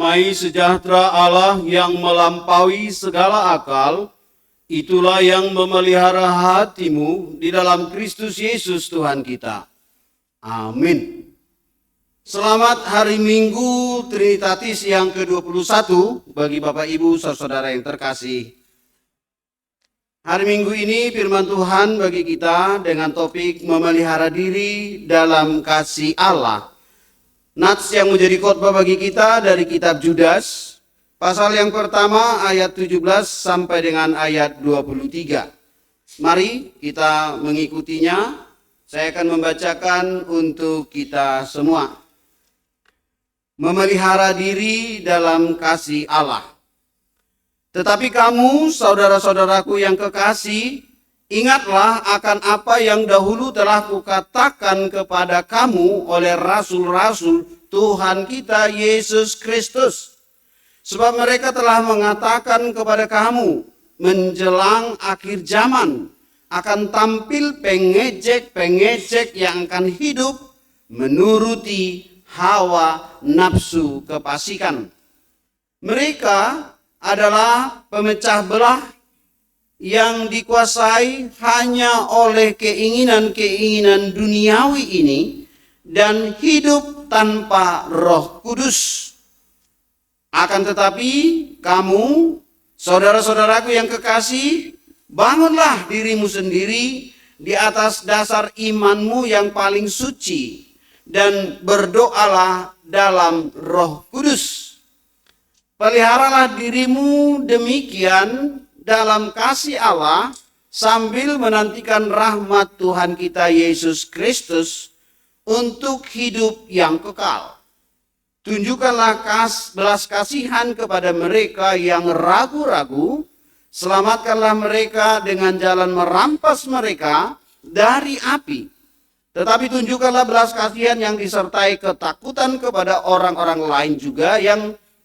Damai sejahtera Allah yang melampaui segala akal, itulah yang memelihara hatimu di dalam Kristus Yesus Tuhan kita. Amin. Selamat hari Minggu Trinitatis yang ke-21 bagi Bapak Ibu saudara yang terkasih. Hari Minggu ini firman Tuhan bagi kita dengan topik memelihara diri dalam kasih Allah. Nats yang menjadi khotbah bagi kita dari kitab Judas, pasal yang pertama ayat 17 sampai dengan ayat 23. Mari kita mengikutinya. Saya akan membacakan untuk kita semua. Memelihara diri dalam kasih Allah. Tetapi kamu, saudara-saudaraku yang kekasih, ingatlah akan apa yang dahulu telah kukatakan kepada kamu oleh rasul-rasul Tuhan kita Yesus Kristus. Sebab mereka telah mengatakan kepada kamu, menjelang akhir zaman akan tampil pengejek-pengejek yang akan hidup menuruti hawa nafsu kefasikan. Mereka adalah pemecah belah yang dikuasai hanya oleh keinginan-keinginan duniawi ini dan hidup tanpa Roh Kudus. Akan tetapi kamu, saudara-saudaraku yang kekasih, bangunlah dirimu sendiri di atas dasar imanmu yang paling suci dan berdoalah dalam Roh Kudus. Peliharalah dirimu demikian dalam kasih Allah sambil menantikan rahmat Tuhan kita Yesus Kristus untuk hidup yang kekal. Tunjukkanlah belas kasihan kepada mereka yang ragu-ragu, selamatkanlah mereka dengan jalan merampas mereka dari api. Tetapi tunjukkanlah belas kasihan yang disertai ketakutan kepada orang-orang lain juga,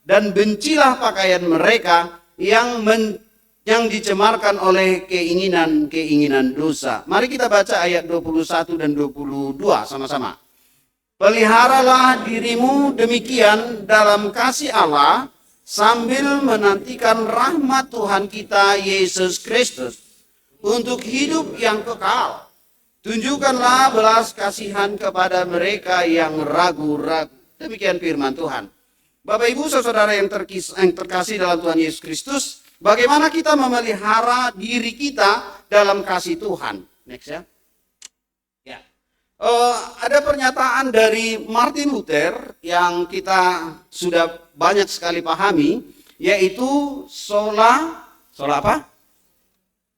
dan bencilah pakaian mereka yang dicemarkan oleh keinginan-keinginan dosa. Mari kita baca ayat 21 dan 22 sama-sama. Peliharalah dirimu demikian dalam kasih Allah sambil menantikan rahmat Tuhan kita Yesus Kristus untuk hidup yang kekal. Tunjukkanlah belas kasihan kepada mereka yang ragu-ragu. Demikian firman Tuhan. Bapak Ibu saudara yang terkasih dalam Tuhan Yesus Kristus, bagaimana kita memelihara diri kita dalam kasih Tuhan? Next ya. Ada pernyataan dari Martin Luther yang kita sudah banyak sekali pahami, yaitu sola apa?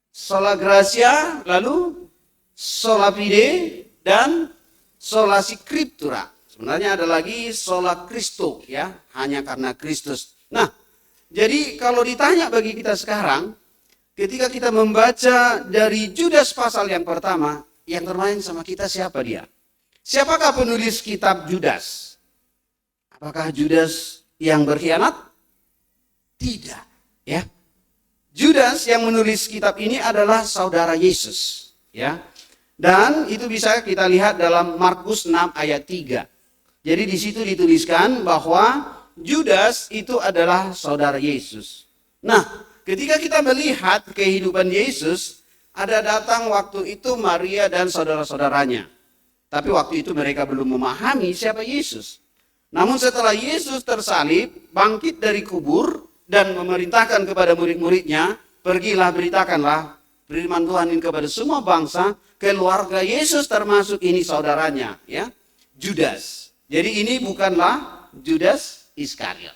Sola gratia, lalu sola fide dan sola scriptura. Sebenarnya ada lagi sola Christo, ya, hanya karena Kristus. Nah, jadi kalau ditanya bagi kita sekarang, ketika kita membaca dari Judas pasal yang pertama, yang termain sama kita siapa dia? Siapakah penulis kitab Judas? Apakah Judas yang berkhianat? Tidak, ya. Judas yang menulis kitab ini adalah saudara Yesus, ya. Dan itu bisa kita lihat dalam Markus 6 ayat 3. Jadi di situ dituliskan bahwa Judas itu adalah saudara Yesus. Nah, ketika kita melihat kehidupan Yesus, ada datang waktu itu Maria dan saudara-saudaranya. Tapi waktu itu mereka belum memahami siapa Yesus. Namun setelah Yesus tersalib, bangkit dari kubur dan memerintahkan kepada murid-muridnya, pergilah beritakanlah firman Tuhan ini kepada semua bangsa, keluarga Yesus termasuk ini saudaranya, ya, Judas. Jadi ini bukanlah Judas Iskariot.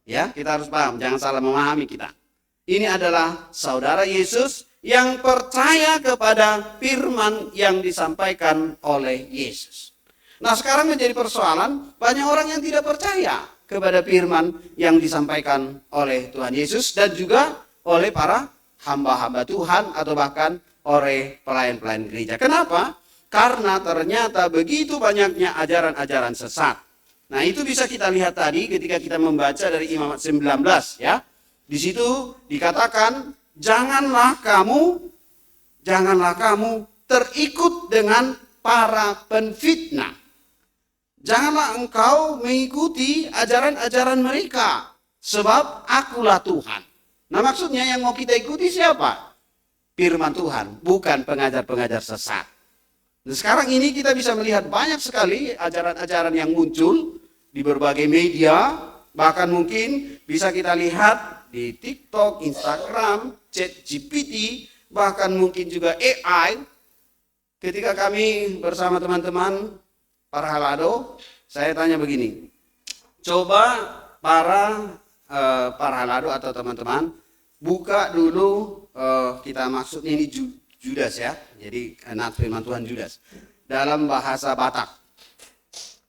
Ya, kita harus paham, jangan salah memahami kita. Ini adalah saudara Yesus yang percaya kepada firman yang disampaikan oleh Yesus. Nah, sekarang menjadi persoalan, banyak orang yang tidak percaya kepada firman yang disampaikan oleh Tuhan Yesus dan juga oleh para hamba-hamba Tuhan atau bahkan oleh pelayan-pelayan gereja. Kenapa? Karena ternyata begitu banyaknya ajaran-ajaran sesat. Nah, itu bisa kita lihat tadi ketika kita membaca dari Imamat 19, ya. Di situ dikatakan, janganlah kamu terikut dengan para penfitnah. Janganlah engkau mengikuti ajaran-ajaran mereka, sebab akulah Tuhan. Nah, maksudnya yang mau kita ikuti siapa? Firman Tuhan, bukan pengajar-pengajar sesat. Nah, sekarang ini kita bisa melihat banyak sekali ajaran-ajaran yang muncul di berbagai media, bahkan mungkin bisa kita lihat di TikTok, Instagram, ChatGPT, bahkan mungkin juga AI. Ketika kami bersama teman-teman para halado, saya tanya begini, coba para halado atau teman-teman buka dulu, kita maksud ini Judas ya, jadi anak firman Tuhan Judas dalam bahasa Batak.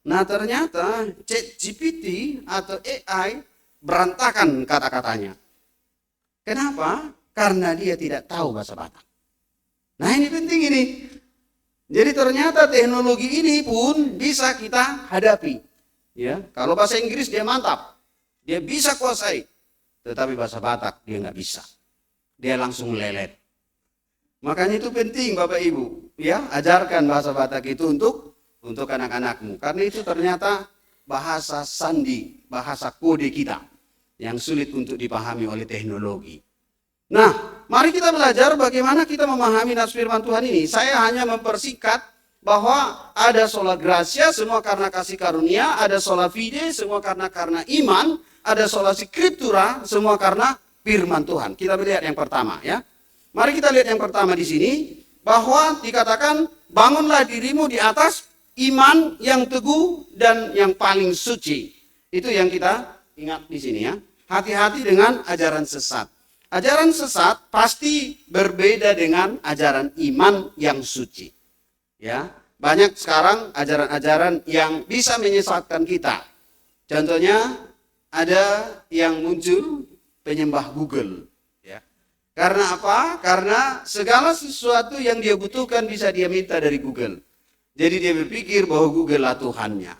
Nah, ternyata ChatGPT atau AI berantakan kata-katanya. Kenapa? Karena dia tidak tahu bahasa Batak. Nah, ini penting ini. Jadi ternyata teknologi ini pun bisa kita hadapi. Ya, kalau bahasa Inggris dia mantap, dia bisa kuasai. Tetapi bahasa Batak dia nggak bisa. Dia langsung lelet. Makanya itu penting Bapak Ibu, ya, ajarkan bahasa Batak itu untuk anak-anakmu. Karena itu ternyata bahasa sandi, bahasa kode kita yang sulit untuk dipahami oleh teknologi. Nah, mari kita belajar bagaimana kita memahami nas firman Tuhan ini. Saya hanya mempersingkat bahwa ada sola gracia, semua karena kasih karunia, ada sola fide, semua karena iman, ada sola scriptura, semua karena firman Tuhan. Kita lihat yang pertama ya. Mari kita lihat yang pertama di sini, bahwa dikatakan bangunlah dirimu di atas iman yang teguh dan yang paling suci. Itu yang kita ingat di sini ya. Hati-hati dengan ajaran sesat. Ajaran sesat pasti berbeda dengan ajaran iman yang suci. Ya, banyak sekarang ajaran-ajaran yang bisa menyesatkan kita. Contohnya ada yang muncul penyembah Google. Ya, karena apa? Karena segala sesuatu yang dia butuhkan bisa dia minta dari Google. Jadi dia berpikir bahwa Google lah Tuhannya.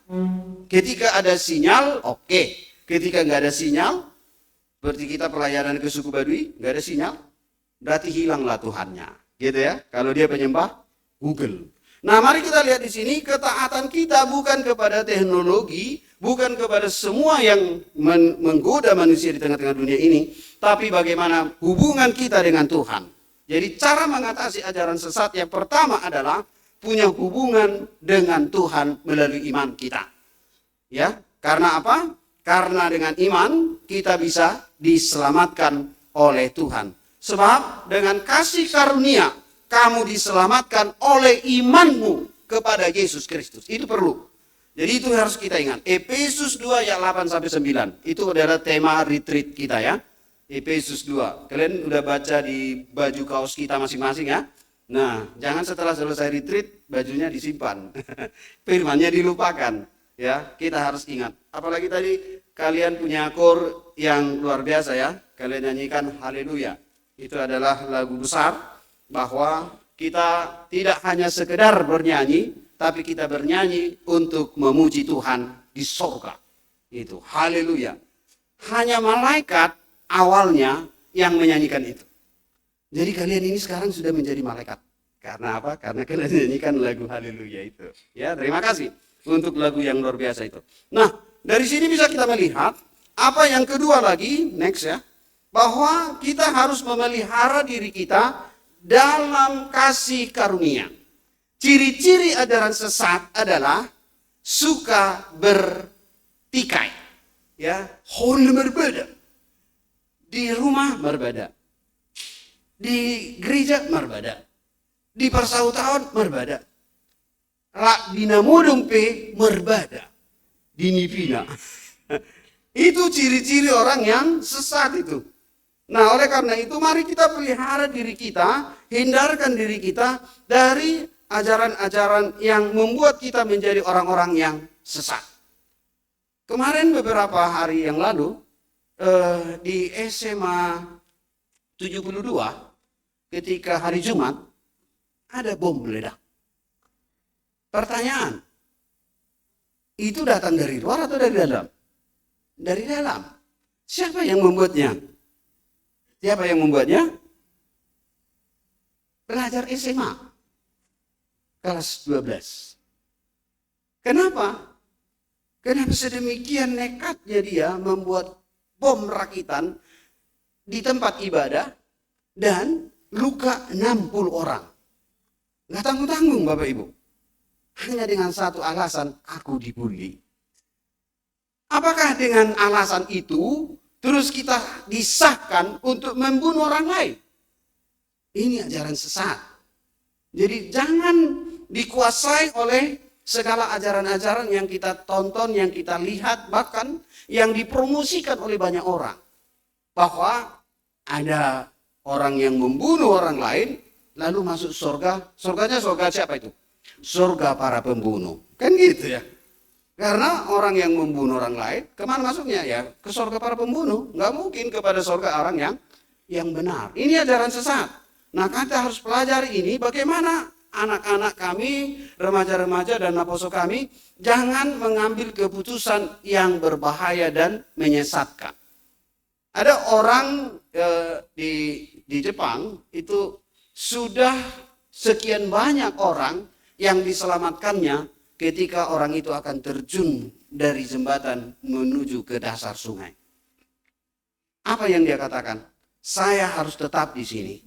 Ketika ada sinyal, oke. Ketika nggak ada sinyal, seperti kita pelayanan ke suku Baduy, nggak ada sinyal, berarti hilanglah Tuhannya, gitu ya. Kalau dia penyembah Google. Nah, mari kita lihat di sini ketaatan kita bukan kepada teknologi, bukan kepada semua yang menggoda manusia di tengah-tengah dunia ini, tapi bagaimana hubungan kita dengan Tuhan. Jadi cara mengatasi ajaran sesat yang pertama adalah punya hubungan dengan Tuhan melalui iman kita. Ya, karena apa? Karena dengan iman kita bisa diselamatkan oleh Tuhan. Sebab dengan kasih karunia kamu diselamatkan oleh imanmu kepada Yesus Kristus. Itu perlu. Jadi itu harus kita ingat. Efesus 2 ayat 8 sampai 9. Itu adalah tema retreat kita ya. Efesus 2. Kalian udah baca di baju kaos kita masing-masing ya. Nah, jangan setelah selesai retreat bajunya disimpan. Firmannya dilupakan. Ya, kita harus ingat. Apalagi tadi kalian punya kor yang luar biasa ya. Kalian nyanyikan haleluya. Itu adalah lagu besar bahwa kita tidak hanya sekedar bernyanyi, tapi kita bernyanyi untuk memuji Tuhan di sorga. Itu haleluya. Hanya malaikat awalnya yang menyanyikan itu. Jadi kalian ini sekarang sudah menjadi malaikat. Karena apa? Karena kalian nyanyikan lagu haleluya itu. Ya, terima kasih untuk lagu yang luar biasa itu. Nah, dari sini bisa kita melihat apa yang kedua lagi, next ya, bahwa kita harus memelihara diri kita dalam kasih karunia. Ciri-ciri ajaran sesat adalah suka bertikai, ya, hal berbeda, di rumah berbeda, di gereja berbeda, di persautaan berbeda. Rak dinamodong pe merbada dinipina. Itu ciri-ciri orang yang sesat itu. Nah, oleh karena itu mari kita pelihara diri kita, hindarkan diri kita dari ajaran-ajaran yang membuat kita menjadi orang-orang yang sesat. Kemarin beberapa hari yang lalu di SMA 72 ketika hari Jumat ada bom meledak. Pertanyaan, itu datang dari luar atau dari dalam? Dari dalam. Siapa yang membuatnya? Siapa yang membuatnya? Pelajar SMA kelas 12. Kenapa? Kenapa sedemikian nekatnya dia membuat bom rakitan di tempat ibadah dan luka 60 orang. Nggak tanggung-tanggung Bapak Ibu. Hanya dengan satu alasan, aku dibully. Apakah dengan alasan itu terus kita disahkan untuk membunuh orang lain? Ini ajaran sesat. Jadi jangan dikuasai oleh segala ajaran-ajaran yang kita tonton, yang kita lihat, bahkan yang dipromosikan oleh banyak orang. Bahwa ada orang yang membunuh orang lain, lalu masuk surga. Surganya surga siapa itu? Surga para pembunuh. Kan gitu ya. Karena orang yang membunuh orang lain, kemana masuknya? Ya ke surga para pembunuh. Nggak mungkin kepada surga orang yang benar. Ini ajaran sesat. Nah kita harus pelajari ini bagaimana anak-anak kami, remaja-remaja dan naposo kami jangan mengambil keputusan yang berbahaya dan menyesatkan. Ada orang di Jepang itu sudah sekian banyak orang yang diselamatkannya ketika orang itu akan terjun dari jembatan menuju ke dasar sungai. Apa yang dia katakan? Saya harus tetap di sini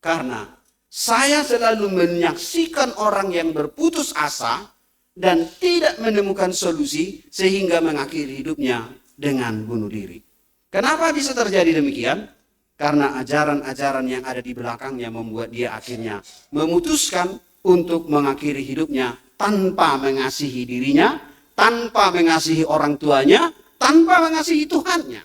karena saya selalu menyaksikan orang yang berputus asa dan tidak menemukan solusi sehingga mengakhiri hidupnya dengan bunuh diri. Kenapa bisa terjadi demikian? Karena ajaran-ajaran yang ada di belakangnya membuat dia akhirnya memutuskan untuk mengakhiri hidupnya tanpa mengasihi dirinya, tanpa mengasihi orang tuanya, tanpa mengasihi Tuhannya.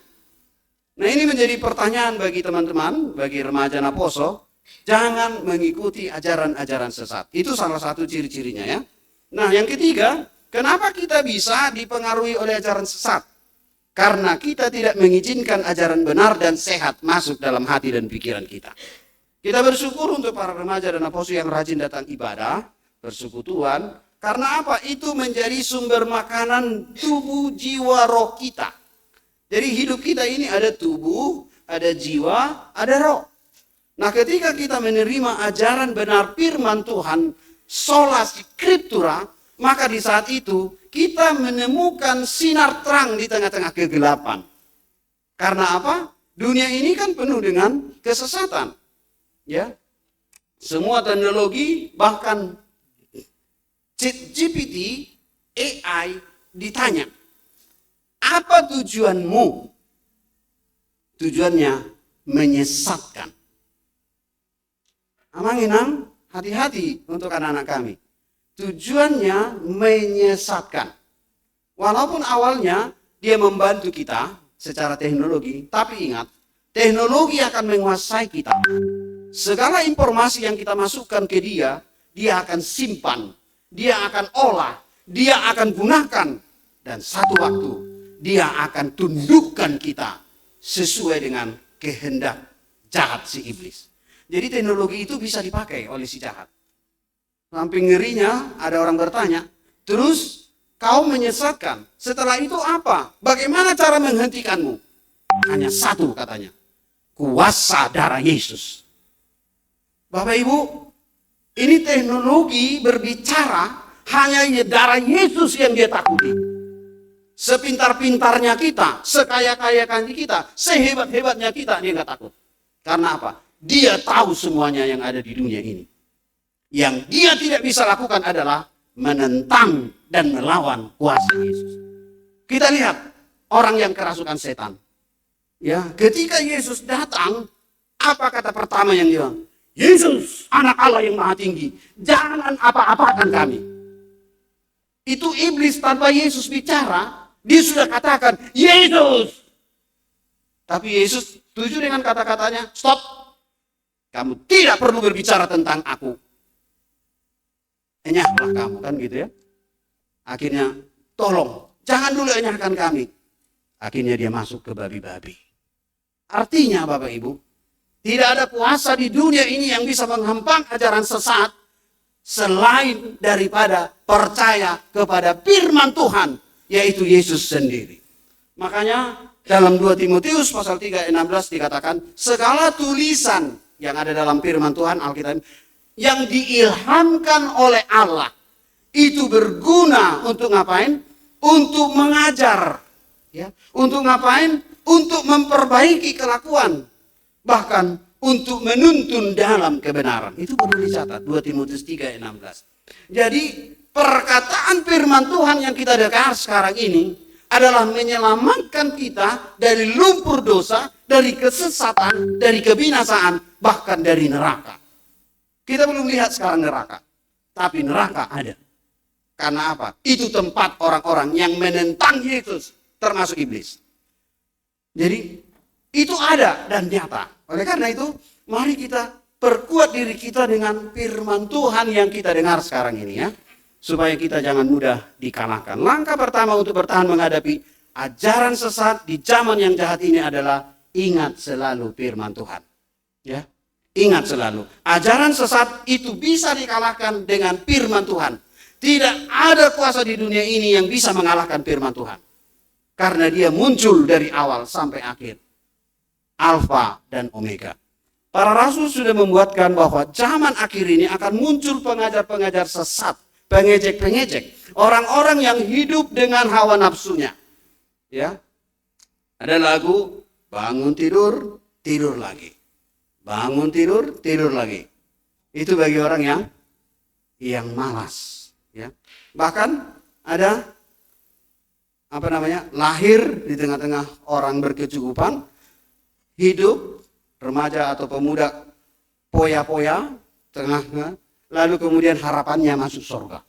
Nah ini menjadi pertanyaan bagi teman-teman, bagi remaja Naposo. Jangan mengikuti ajaran-ajaran sesat. Itu salah satu ciri-cirinya ya. Nah yang ketiga, kenapa kita bisa dipengaruhi oleh ajaran sesat? Karena kita tidak mengizinkan ajaran benar dan sehat masuk dalam hati dan pikiran kita. Kita bersyukur untuk para remaja dan naposo yang rajin datang ibadah, persekutuan. Karena apa? Itu menjadi sumber makanan tubuh, jiwa, roh kita. Jadi hidup kita ini ada tubuh, ada jiwa, ada roh. Nah ketika kita menerima ajaran benar firman Tuhan, sola scriptura, maka di saat itu kita menemukan sinar terang di tengah-tengah kegelapan. Karena apa? Dunia ini kan penuh dengan kesesatan. Ya, semua teknologi bahkan ChatGPT, AI ditanya, apa tujuanmu? Tujuannya menyesatkan. Amanginang, hati-hati untuk anak-anak kami. Tujuannya menyesatkan. Walaupun awalnya dia membantu kita secara teknologi, tapi ingat, teknologi akan menguasai kita. Segala informasi yang kita masukkan ke dia, dia akan simpan, dia akan olah, dia akan gunakan. Dan satu waktu, dia akan tundukkan kita sesuai dengan kehendak jahat si iblis. Jadi teknologi itu bisa dipakai oleh si jahat. Sampai ngerinya ada orang bertanya, terus kau menyesatkan. Setelah itu apa? Bagaimana cara menghentikanmu? Hanya satu katanya, kuasa darah Yesus. Bapak Ibu, ini teknologi berbicara hanya darah Yesus yang dia takuti. Sepintar-pintarnya kita, sekaya-kayakan kita, sehebat-hebatnya kita, dia nggak takut. Karena apa? Dia tahu semuanya yang ada di dunia ini. Yang dia tidak bisa lakukan adalah menentang dan melawan kuasa Yesus. Kita lihat orang yang kerasukan setan. Ya, ketika Yesus datang, apa kata pertama yang dia bilang? Yesus, anak Allah yang maha tinggi, jangan apa-apakan kami. Itu iblis tanpa Yesus bicara, dia sudah katakan, Yesus. Tapi Yesus setuju dengan kata-katanya, stop. Kamu tidak perlu berbicara tentang aku. Enyahlah kamu, kan gitu ya. Akhirnya, tolong, jangan dulu enyahkan kami. Akhirnya dia masuk ke babi-babi. Artinya Bapak Ibu, tidak ada kuasa di dunia ini yang bisa menghempang ajaran sesat selain daripada percaya kepada firman Tuhan, yaitu Yesus sendiri. Makanya dalam 2 Timotius pasal 3 ayat 16 dikatakan, segala tulisan yang ada dalam firman Tuhan Alkitab yang diilhamkan oleh Allah itu berguna untuk ngapain? untuk mengajar. Ya, untuk ngapain? Untuk memperbaiki kelakuan. Bahkan untuk menuntun dalam kebenaran. Itu perlu dicatat, 2 Timotius 3 ayat 16. Jadi perkataan firman Tuhan yang kita dengar sekarang ini adalah menyelamatkan kita dari lumpur dosa, dari kesesatan, dari kebinasaan, bahkan dari neraka. Kita belum lihat sekarang neraka, tapi neraka ada. Karena apa? Itu tempat orang-orang yang menentang Yesus, termasuk iblis. Jadi itu ada dan nyata. Oleh karena itu, mari kita perkuat diri kita dengan firman Tuhan yang kita dengar sekarang ini ya. Supaya kita jangan mudah dikalahkan. Langkah pertama untuk bertahan menghadapi ajaran sesat di zaman yang jahat ini adalah ingat selalu firman Tuhan. Ya, ingat selalu. Ajaran sesat itu bisa dikalahkan dengan firman Tuhan. Tidak ada kuasa di dunia ini yang bisa mengalahkan firman Tuhan. Karena dia muncul dari awal sampai akhir. Alfa dan Omega. Para rasul sudah membuatkan bahwa zaman akhir ini akan muncul pengajar-pengajar sesat. Pengejek-pengejek, orang-orang yang hidup dengan hawa nafsunya. Ya, ada lagu bangun tidur, tidur lagi, bangun tidur, tidur lagi. Itu bagi orang yang malas. Ya, bahkan ada lahir di tengah-tengah orang berkecukupan, hidup remaja atau pemuda poya-poya, tengah-tengah. Lalu kemudian harapannya masuk surga.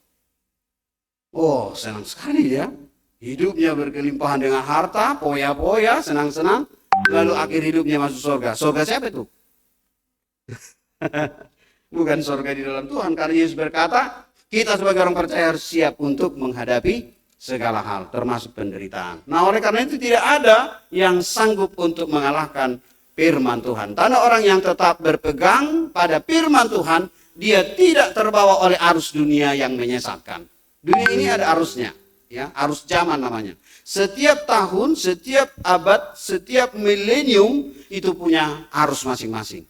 Oh, senang sekali ya. Hidupnya berkelimpahan dengan harta, poya-poya, senang-senang. Lalu akhir hidupnya masuk surga. Surga siapa itu? Bukan surga di dalam Tuhan. Karena Yesus berkata, kita sebagai orang percaya harus siap untuk menghadapi segala hal, termasuk penderitaan. Nah, oleh karena itu tidak ada yang sanggup untuk mengalahkan firman Tuhan. Karena orang yang tetap berpegang pada firman Tuhan, dia tidak terbawa oleh arus dunia yang menyesatkan. Dunia ini ada arusnya, ya, arus zaman namanya. Setiap tahun, setiap abad, setiap milenium itu punya arus masing-masing.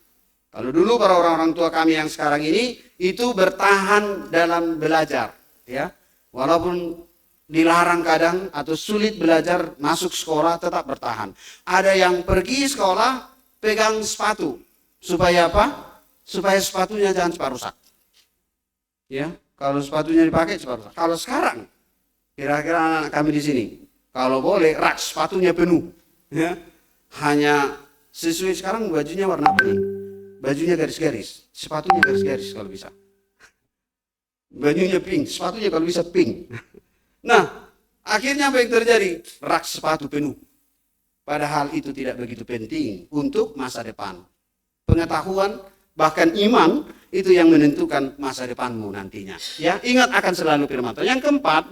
Kalau dulu para orang-orang tua kami yang sekarang ini itu bertahan dalam belajar, ya. Walaupun dilarang kadang atau sulit belajar masuk sekolah tetap bertahan. Ada yang pergi sekolah pegang sepatu supaya apa? Supaya sepatunya jangan cepat rusak. Ya, kalau sepatunya dipakai cepat rusak. Kalau sekarang, kira-kira anak-anak kami di sini, kalau boleh rak sepatunya penuh. Ya, hanya sesuai sekarang bajunya warna apa nih? Bajunya garis-garis, sepatunya garis-garis kalau bisa. Bajunya pink, sepatunya kalau bisa pink. Nah, akhirnya apa yang terjadi? Rak sepatu penuh. Padahal itu tidak begitu penting untuk masa depan. Pengetahuan bahkan iman itu yang menentukan masa depanmu nantinya. Ya, ingat akan selalu firman Tuhan. Yang keempat,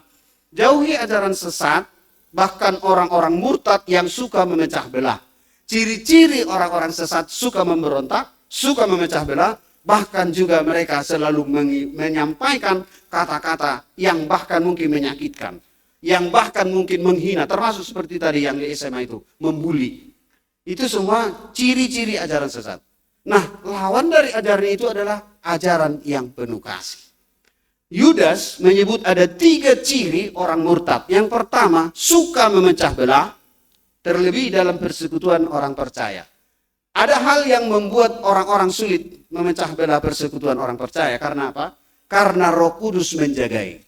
jauhi ajaran sesat, bahkan orang-orang murtad yang suka memecah belah. Ciri-ciri orang-orang sesat suka memberontak, suka memecah belah, bahkan juga mereka selalu menyampaikan kata-kata yang bahkan mungkin menyakitkan, yang bahkan mungkin menghina, termasuk seperti tadi yang di SMA itu, membuli. Itu semua ciri-ciri ajaran sesat. Nah, lawan dari ajaran itu adalah ajaran yang penuh kasih. Yudas menyebut ada 3 ciri orang murtad. Yang pertama, suka memecah belah, terlebih dalam persekutuan orang percaya. Ada hal yang membuat orang-orang sulit memecah belah persekutuan orang percaya. Karena apa? Karena Roh Kudus menjagai.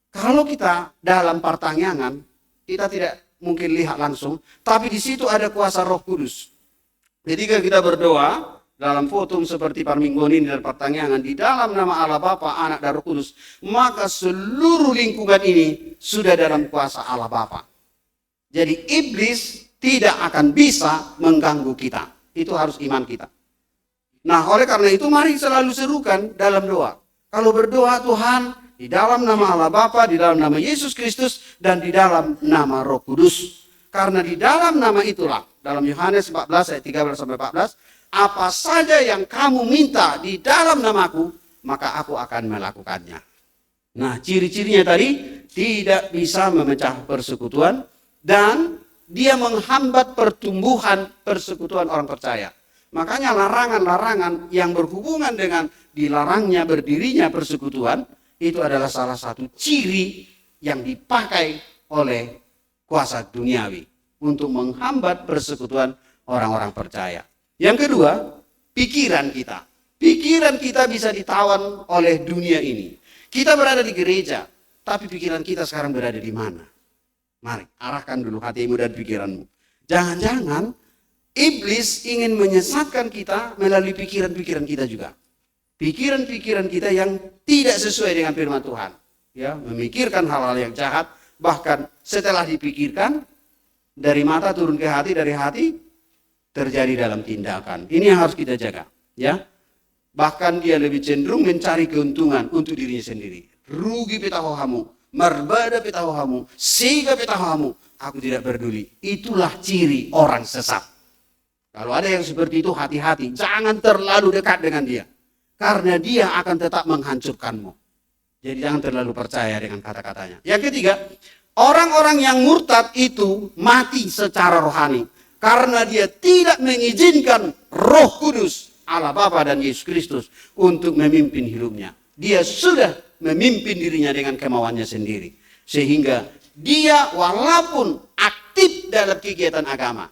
Kalau kita dalam pertanyaan, kita tidak mungkin lihat langsung, tapi di situ ada kuasa Roh Kudus. Ketika kita berdoa, dalam fotum seperti parminggon ini dan pertanyaan di dalam nama Allah Bapa, Anak dan Roh Kudus, maka seluruh lingkungan ini sudah dalam kuasa Allah Bapa. Jadi iblis tidak akan bisa mengganggu kita. Itu harus iman kita. Nah, oleh karena itu mari selalu serukan dalam doa. Kalau berdoa, Tuhan, di dalam nama Allah Bapa, di dalam nama Yesus Kristus, dan di dalam nama Roh Kudus. Karena di dalam nama itulah, dalam Yohanes 14 ayat 13-14, apa saja yang kamu minta di dalam namaku, maka aku akan melakukannya. Nah, ciri-cirinya tadi tidak bisa memecah persekutuan dan dia menghambat pertumbuhan persekutuan orang percaya. Makanya larangan-larangan yang berhubungan dengan dilarangnya berdirinya persekutuan itu adalah salah satu ciri yang dipakai oleh kuasa duniawi untuk menghambat persekutuan orang-orang percaya. Yang kedua, pikiran kita. Pikiran kita bisa ditawan oleh dunia ini. Kita berada di gereja, tapi pikiran kita sekarang berada di mana? Mari, arahkan dulu hatimu dan pikiranmu. Jangan-jangan iblis ingin menyesatkan kita melalui pikiran-pikiran kita juga. Pikiran-pikiran kita yang tidak sesuai dengan firman Tuhan. Ya, memikirkan hal-hal yang jahat, bahkan setelah dipikirkan, dari mata turun ke hati, dari hati terjadi dalam tindakan. Ini yang harus kita jaga. Ya, bahkan dia lebih cenderung mencari keuntungan untuk dirinya sendiri. Rugi petahohamu, marbada petahohamu, sehingga petahohamu, aku tidak peduli. Itulah ciri orang sesat. Kalau ada yang seperti itu, hati-hati, jangan terlalu dekat dengan dia. Karena dia akan tetap menghancurkanmu. Jadi jangan terlalu percaya dengan kata-katanya. Yang ketiga, orang-orang yang murtad itu mati secara rohani. Karena dia tidak mengizinkan Roh Kudus, Allah Bapa dan Yesus Kristus untuk memimpin hidupnya. Dia sudah memimpin dirinya dengan kemauannya sendiri. Sehingga dia walaupun aktif dalam kegiatan agama,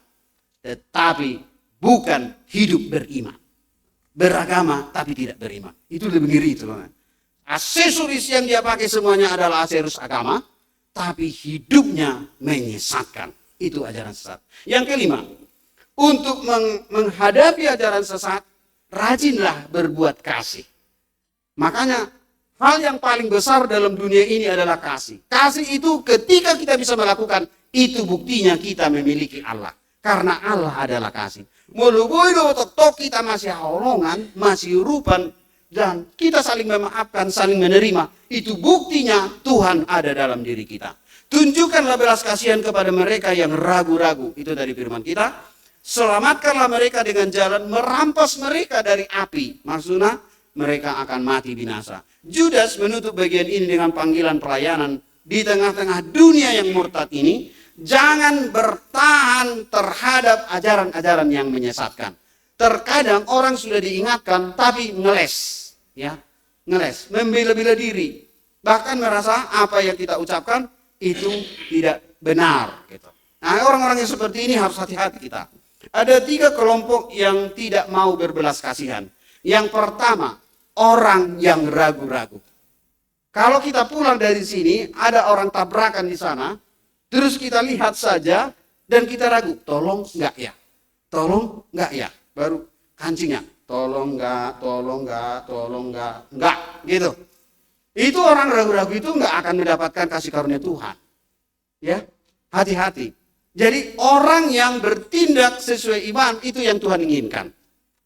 tetapi bukan hidup beriman. Beragama tapi tidak beriman. Itu lebih ngeri itu. Aksesoris yang dia pakai semuanya adalah aksesoris agama, tapi hidupnya menyesatkan. Itu ajaran sesat. Yang kelima, untuk menghadapi ajaran sesat, rajinlah berbuat kasih. Makanya hal yang paling besar dalam dunia ini adalah kasih. Kasih itu ketika kita bisa melakukan, itu buktinya kita memiliki Allah. Karena Allah adalah kasih. Mulugoi do tok kita masih holongan, masih urupan, dan kita saling memaafkan, saling menerima. Itu buktinya Tuhan ada dalam diri kita. Tunjukkanlah belas kasihan kepada mereka yang ragu-ragu. Itu dari firman kita. Selamatkanlah mereka dengan jalan, merampas mereka dari api. Maksudnya mereka akan mati binasa. Judas menutup bagian ini dengan panggilan pelayanan di tengah-tengah dunia yang murtad ini. Jangan bertahan terhadap ajaran-ajaran yang menyesatkan. Terkadang orang sudah diingatkan tapi ngeles, ya, ngeles, membela-bela diri, bahkan merasa apa yang kita ucapkan itu tidak benar. Gitu. Nah, orang-orang yang seperti ini harus hati-hati kita. Ada 3 kelompok yang tidak mau berbelas kasihan. Yang pertama, orang yang ragu-ragu. Kalau kita pulang dari sini, ada orang tabrakan di sana. Terus kita lihat saja dan kita ragu, tolong enggak ya? Tolong enggak ya? Baru kancingnya, tolong enggak, tolong enggak, tolong enggak, gitu. Itu orang ragu-ragu itu enggak akan mendapatkan kasih karunia Tuhan. Ya, hati-hati. Jadi orang yang bertindak sesuai iman itu yang Tuhan inginkan,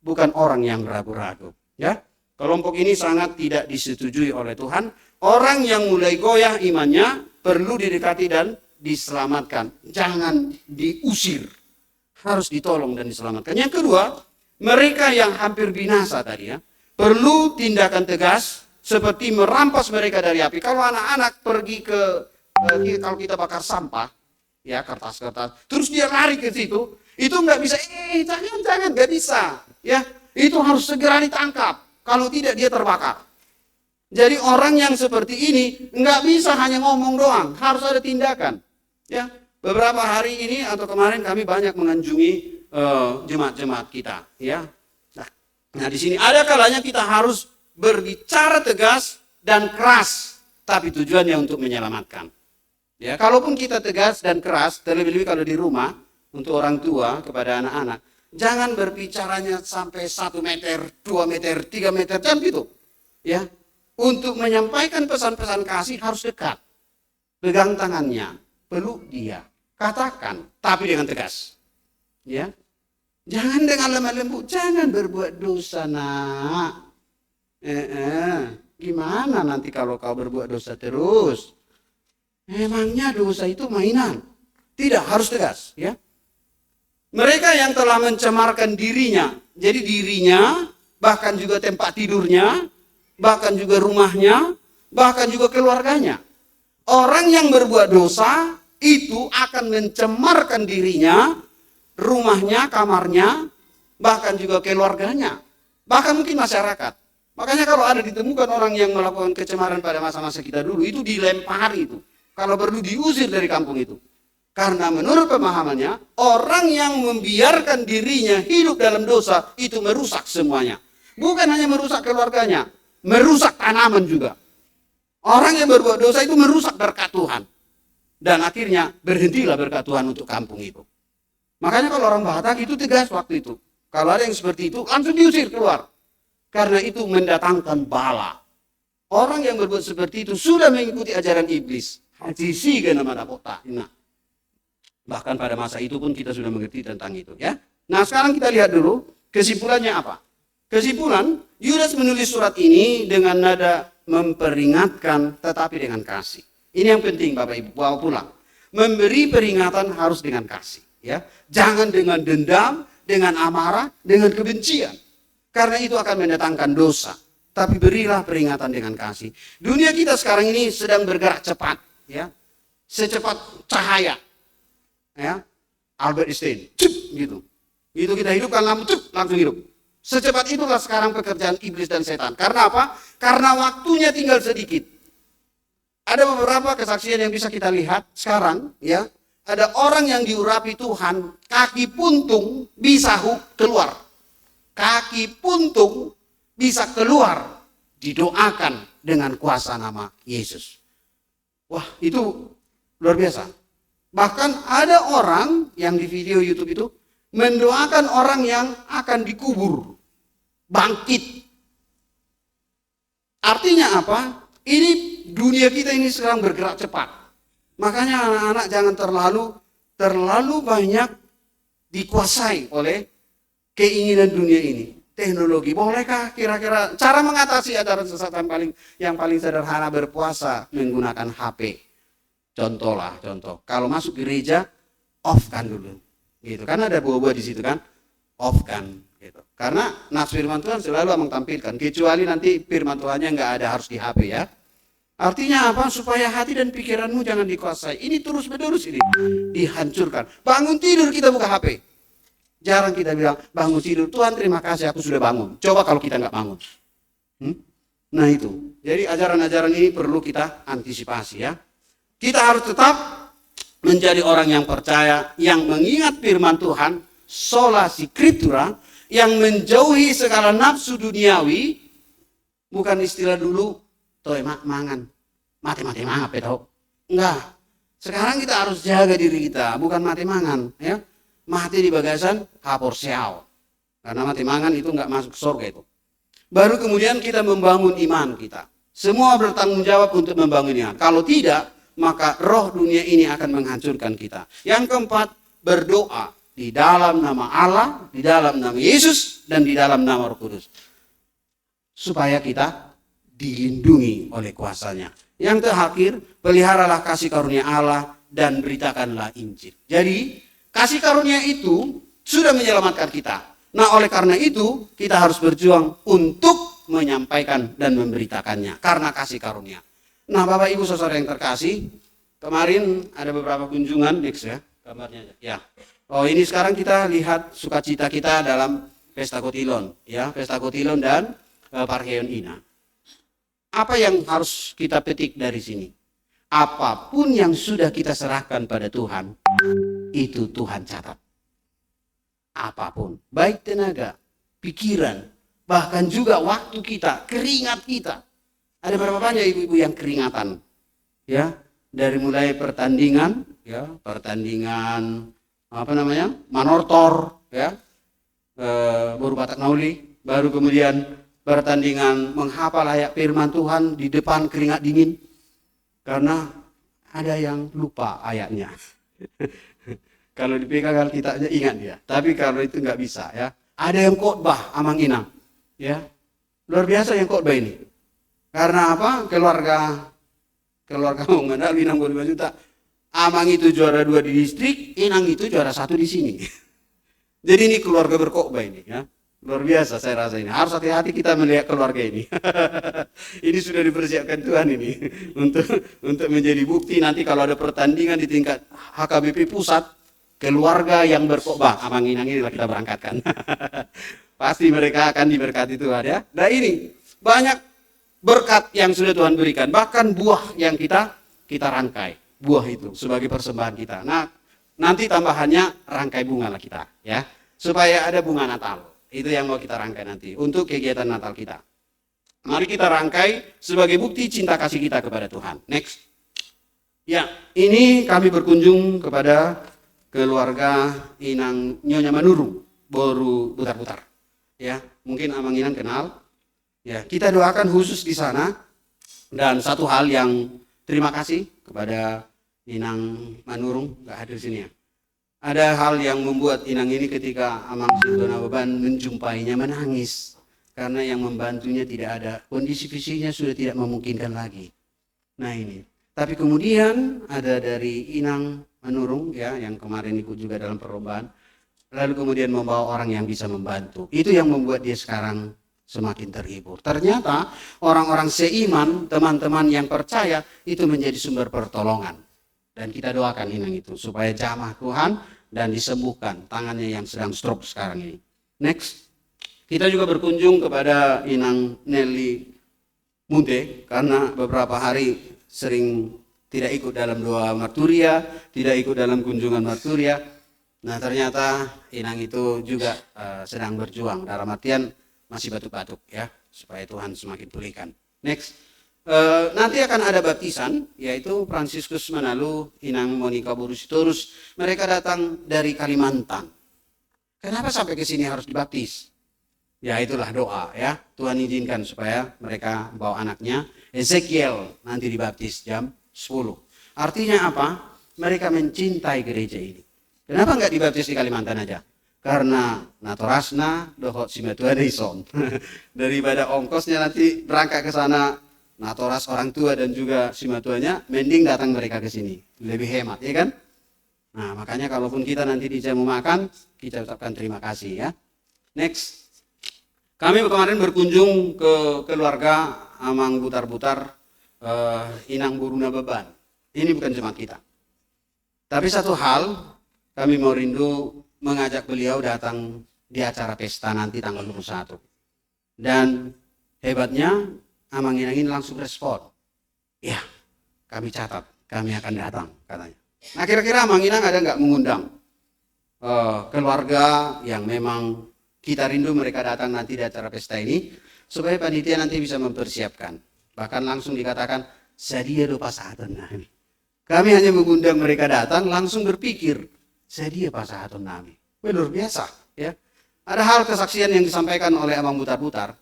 bukan orang yang ragu-ragu. Ya, kelompok ini sangat tidak disetujui oleh Tuhan. Orang yang mulai goyah imannya perlu didekati dan diselamatkan, jangan diusir, harus ditolong dan diselamatkan. Yang kedua, mereka yang hampir binasa tadi ya, perlu tindakan tegas seperti merampas mereka dari api. Kalau anak-anak pergi kalau kita bakar sampah, ya kertas-kertas, terus dia lari ke situ, itu nggak bisa, jangan, nggak bisa, ya itu harus segera ditangkap. Kalau tidak dia terbakar. Jadi orang yang seperti ini nggak bisa hanya ngomong doang, harus ada tindakan. Ya, beberapa hari ini atau kemarin kami banyak mengunjungi jemaat-jemaat kita, ya. Nah, di sini ada kalanya kita harus berbicara tegas dan keras, tapi tujuannya untuk menyelamatkan. Ya, kalaupun kita tegas dan keras, terlebih-lebih kalau di rumah untuk orang tua kepada anak-anak, jangan berbicaranya sampai 1 meter, 2 meter, 3 meter, jangan gitu. Ya, untuk menyampaikan pesan-pesan kasih harus dekat, pegang tangannya. Peluk dia, katakan, tapi dengan tegas. Ya, jangan dengan lemah lembut, jangan berbuat dosa nak. Gimana nanti kalau kau berbuat dosa terus? Emangnya dosa itu mainan? Tidak, harus tegas. Ya, mereka yang telah mencemarkan dirinya, jadi dirinya, bahkan juga tempat tidurnya, bahkan juga rumahnya, bahkan juga keluarganya. Orang yang berbuat dosa itu akan mencemarkan dirinya, rumahnya, kamarnya, bahkan juga keluarganya, bahkan mungkin masyarakat. Makanya kalau ada ditemukan orang yang melakukan kecemaran pada masa-masa kita dulu, itu dilempari itu. Kalau perlu diusir dari kampung itu. Karena menurut pemahamannya, orang yang membiarkan dirinya hidup dalam dosa itu merusak semuanya. Bukan hanya merusak keluarganya, merusak tanaman juga. Orang yang berbuat dosa itu merusak berkat Tuhan. Dan akhirnya berhentilah berkat Tuhan untuk kampung itu. Makanya kalau orang Batak itu tegas waktu itu. Kalau ada yang seperti itu, langsung diusir keluar. Karena itu mendatangkan bala. Orang yang berbuat seperti itu sudah mengikuti ajaran iblis. Hadisi ke nama dapota. Nah, bahkan pada masa itu pun kita sudah mengerti tentang itu, ya. Nah, sekarang kita lihat dulu kesimpulannya apa. Kesimpulan, Yudas menulis surat ini dengan nada memperingatkan tetapi dengan kasih. Ini yang penting Bapak Ibu, bawa pulang. Memberi peringatan harus dengan kasih, ya. Jangan dengan dendam, dengan amarah, dengan kebencian. Karena itu akan mendatangkan dosa. Tapi berilah peringatan dengan kasih. Dunia kita sekarang ini sedang bergerak cepat, ya. Secepat cahaya. Ya. Albert Einstein, cep, gitu. Itu kita hidupkan lampu, cep, langsung hidup. Secepat itulah sekarang pekerjaan iblis dan setan. Karena apa? Karena waktunya tinggal sedikit. Ada beberapa kesaksian yang bisa kita lihat sekarang, ya. Ada orang yang diurapi Tuhan, kaki puntung bisa keluar. Kaki puntung bisa keluar, didoakan dengan kuasa nama Yesus. Wah, itu luar biasa. Bahkan ada orang yang di video YouTube itu mendoakan orang yang akan dikubur bangkit. Artinya apa? Ini dunia kita ini sekarang bergerak cepat. Makanya anak-anak jangan terlalu banyak dikuasai oleh keinginan dunia ini. Teknologi, bolehkah kira-kira cara mengatasi ajaran sesat yang paling sederhana, berpuasa menggunakan HP. Contoh. Kalau masuk gereja, off kan dulu. Gitu. Karena ada buah-buah di situ kan, off kan. Gitu. Karena nafsu firman Tuhan selalu Abang tampilkan, kecuali nanti firman Tuhannya nggak ada, harus di HP ya. Artinya apa? Supaya hati dan pikiranmu jangan dikuasai. Ini terus-menerus ini dihancurkan. Bangun tidur kita buka HP. Jarang kita bilang bangun tidur, Tuhan terima kasih aku sudah bangun. Coba kalau kita nggak bangun. Nah itu. Jadi ajaran-ajaran ini perlu kita antisipasi ya. Kita harus tetap menjadi orang yang percaya, yang mengingat firman Tuhan, sola scriptura, yang menjauhi segala nafsu duniawi. Bukan istilah dulu, mangan, mati mangan apa tau? Enggak. Sekarang kita harus jaga diri kita, bukan mati mangan, ya. Mati di bagasan hapor siau. Karena mati mangan itu enggak masuk surga itu. Baru kemudian kita membangun iman kita. Semua bertanggung jawab untuk membangun iman. Kalau tidak, maka roh dunia ini akan menghancurkan kita. Yang keempat, berdoa di dalam nama Allah, di dalam nama Yesus, dan di dalam nama Roh Kudus. Supaya kita dilindungi oleh kuasanya. Yang terakhir, peliharalah kasih karunia Allah dan beritakanlah Injil. Jadi, kasih karunia itu sudah menyelamatkan kita. Nah, oleh karena itu, kita harus berjuang untuk menyampaikan dan memberitakannya. Karena kasih karunia. Nah, Bapak Ibu Saudara yang terkasih, kemarin ada beberapa kunjungan, next ya, gambarnya. Ya. Oh, ini sekarang kita lihat sukacita kita dalam Pesta Kotilon. Ya, Pesta Kotilon dan Parkeon Ina. Apa yang harus kita petik dari sini? Apapun yang sudah kita serahkan pada Tuhan, itu Tuhan catat. Apapun, baik tenaga, pikiran, bahkan juga waktu kita, keringat kita. Ada berapa banyak ibu-ibu yang keringatan? Ya, dari mulai pertandingan, ya, manortor, ya, baru Batak Nauli, baru kemudian pertandingan menghafal ayat firman Tuhan di depan keringat dingin karena ada yang lupa ayatnya. Kalau dipegang Alkitabnya ingat dia, tapi kalau itu nggak bisa ya. Ada yang khotbah amang inang, ya, luar biasa yang khotbah ini. Karena apa? Keluarga mengenal inang 5 juta. Amang itu juara 2 di distrik, inang itu juara 1 di sini. Jadi ini keluarga berkhotbah ini ya. Luar biasa saya rasa ini. Harus hati-hati kita melihat keluarga ini. Ini sudah dipersiapkan Tuhan ini untuk menjadi bukti nanti kalau ada pertandingan di tingkat HKBP pusat, keluarga yang berkhotbah amang inang ini kita berangkatkan. Pasti mereka akan diberkati Tuhan ya. Nah ini banyak berkat yang sudah Tuhan berikan, bahkan buah yang kita rangkai. buah itu sebagai persembahan kita. Nah, nanti tambahannya rangkai bunga lah kita, ya, supaya ada bunga Natal. Itu yang mau kita rangkai nanti untuk kegiatan Natal kita. Mari kita rangkai sebagai bukti cinta kasih kita kepada Tuhan. Next. Ya, ini kami berkunjung kepada keluarga Inang Nyonya Manurung, Boru Butar-Butar. Ya, mungkin Amang Inang kenal. Ya, kita doakan khusus di sana. Dan satu hal yang terima kasih kepada Inang Manurung, nggak hadir sini ya. Ada hal yang membuat Inang ini ketika Amang Sintona Beban menjumpainya menangis. Karena yang membantunya tidak ada, kondisi fisiknya sudah tidak memungkinkan lagi. Nah ini, tapi kemudian ada dari Inang Manurung ya, yang kemarin ikut juga dalam perlombaan, lalu kemudian membawa orang yang bisa membantu. Itu yang membuat dia sekarang semakin terhibur. Ternyata orang-orang seiman, teman-teman yang percaya itu menjadi sumber pertolongan. Dan kita doakan Inang itu supaya jamah Tuhan dan disembuhkan tangannya yang sedang stroke sekarang ini. Next. Kita juga berkunjung kepada Inang Nelly Munte karena beberapa hari sering tidak ikut dalam doa marturia, tidak ikut dalam kunjungan marturia. Nah ternyata Inang itu juga sedang berjuang dalam artian masih batuk-batuk ya, supaya Tuhan semakin pulihkan. Next, nanti akan ada baptisan, yaitu Fransiskus Manalu, Inang Monica Borusitorus. Mereka datang dari Kalimantan. Kenapa sampai ke sini harus dibaptis? Ya itulah doa ya, Tuhan izinkan supaya mereka bawa anaknya Ezekiel nanti dibaptis jam 10. Artinya apa? Mereka mencintai gereja ini. Kenapa nggak dibaptis di Kalimantan aja? Karena natorasna dohot simatua deson. Daripada ongkosnya nanti berangkat ke sana, natoras orang tua dan juga simatuanya, mending datang mereka ke sini. Lebih hemat ya kan? Nah makanya kalaupun kita nanti di jamu makan, kita ucapkan terima kasih ya. Next. Kami kemarin berkunjung ke keluarga Amang Butar-Butar, Inang Buruna Beban. Ini bukan jemaat kita. Tapi satu hal, kami mau rindu mengajak beliau datang di acara pesta nanti tanggal 21. Dan hebatnya, Amang Inang ini langsung respon. Ya, kami catat, kami akan datang, katanya. Nah kira-kira Amang Inang ada nggak mengundang keluarga yang memang kita rindu mereka datang nanti di acara pesta ini, supaya panitia nanti bisa mempersiapkan. Bahkan langsung dikatakan, sadia do pasahaton nami. Kami hanya mengundang mereka datang, langsung berpikir, sadia pasahaton nami. Luar biasa. Ya. Ada hal kesaksian yang disampaikan oleh Amang Butar-Butar,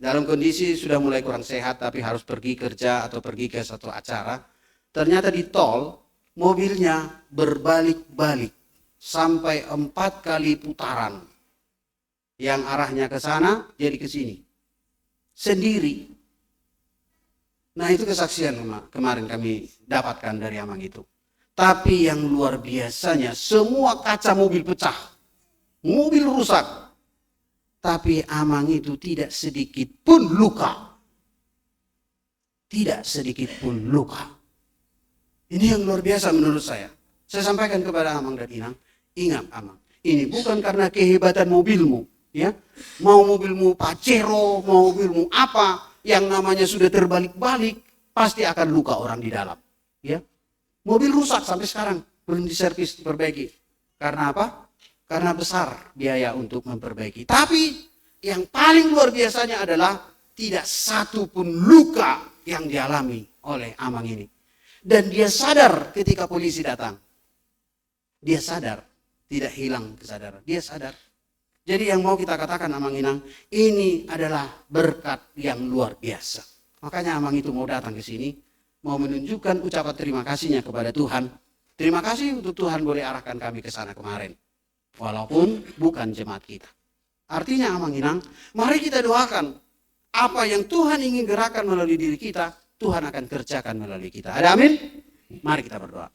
dalam kondisi sudah mulai kurang sehat, tapi harus pergi kerja atau pergi ke satu acara. Ternyata di tol, mobilnya berbalik-balik, sampai 4 kali putaran. Yang arahnya ke sana jadi ke sini sendiri. Nah itu kesaksian kemarin kami dapatkan dari Amang itu. Tapi yang luar biasanya semua kaca mobil pecah, mobil rusak, tapi Amang itu tidak sedikit pun luka, tidak sedikit pun luka. Ini yang luar biasa menurut saya. Saya sampaikan kepada Amang dan Inang, ingat Amang, ini bukan karena kehebatan mobilmu. Ya, mau mobilmu Pajero, mau mobilmu apa yang namanya sudah terbalik-balik, pasti akan luka orang di dalam. Ya, mobil rusak sampai sekarang belum diservis, diperbaiki. Karena apa? Karena besar biaya untuk memperbaiki. Tapi yang paling luar biasanya adalah tidak satu pun luka yang dialami oleh Amang ini. Dan dia sadar ketika polisi datang. Dia sadar, tidak hilang kesadaran. Dia sadar. Jadi yang mau kita katakan Amang Inang, ini adalah berkat yang luar biasa. Makanya Amang itu mau datang ke sini, mau menunjukkan ucapan terima kasihnya kepada Tuhan. Terima kasih untuk Tuhan boleh arahkan kami ke sana kemarin. Walaupun bukan jemaat kita. Artinya Amang Inang, mari kita doakan apa yang Tuhan ingin gerakan melalui diri kita, Tuhan akan kerjakan melalui kita. Ada amin? Mari kita berdoa.